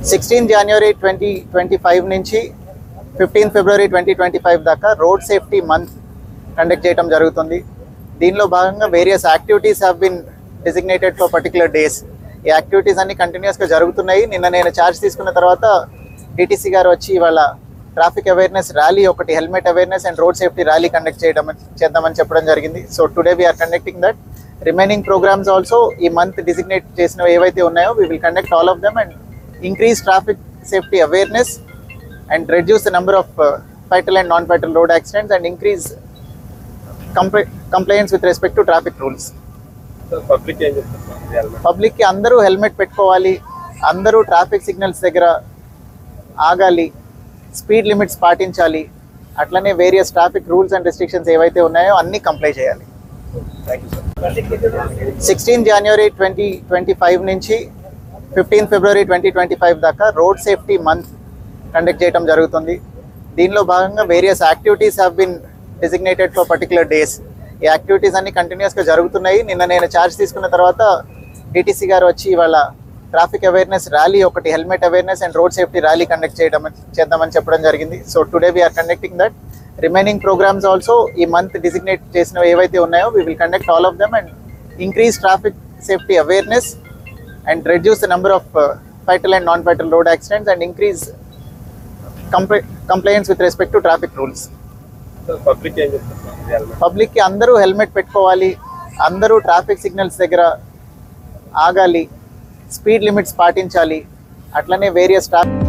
16 జనవరి 2025 నుంచి 15 ఫిబ్రవరి 2025 దాకా road safety month conduct చేయడం జరుగుతుంది. దీనిలో భాగంగా various activities have been designated for particular days. ఈ యాక్టివిటీస్ అన్ని కంటిన్యూస్గా జరుగుతున్నాయి. నిన్న నేను ఛార్జ్ తీసుకున్న తర్వాత డిటిసి గారు వచ్చి ఇవాళ ట్రాఫిక్ అవేర్నెస్ ర్యాలీ ఒకటి, helmet awareness and road safety rally conduct చేద్దామని చెప్పడం జరిగింది. So today we are conducting that. Remaining programmes also ఈ మంత్ డిజిగ్నేట్ చేసినవి ఏవైతే ఉన్నాయో we will conduct all of them and increase traffic safety awareness and reduce the number of fatal and non-fatal road accidents and increase compliance with respect to traffic rules. Public ki andaru helmet pettukovali, andaru traffic signals దగ్గర ఆగాలి, speed limits పాటించాలి, అట్లనే various traffic rules and restrictions ఏవైతే ఉన్నాయో అన్ని comply చేయాలి. 16 జనవరి 2025 నుంచి 15 ఫిబ్రవరి 2025 దాకా రోడ్ సేఫ్టీ మంత్ కండక్ట్ చేయడం జరుగుతుంది. దీనిలో భాగంగా various activities have been designated for particular days. ఈ యాక్టివిటీస్ అన్ని కంటిన్యూస్గా జరుగుతున్నాయి. నిన్న నేను ఛార్జ్ తీసుకున్న తర్వాత డిటిసి గారు వచ్చి ఇవాళ ట్రాఫిక్ అవేర్నెస్ ర్యాలీ ఒకటి, helmet awareness and road safety rally conduct చేద్దామని చెప్పడం జరిగింది. So today we are conducting that. Remaining programmes also ఈ మంత్ డిజిగ్నేట్ చేసినవి ఏవైతే ఉన్నాయో we will conduct all of them and increase traffic safety awareness and reduce the number of fatal and non-fatal road accidents and increase compliance with respect to traffic rules. Public ki andaru helmet pettukovali, andaru traffic signals దగ్గర ఆగాలి, speed limits పాటించాలి, అట్లనే various traffic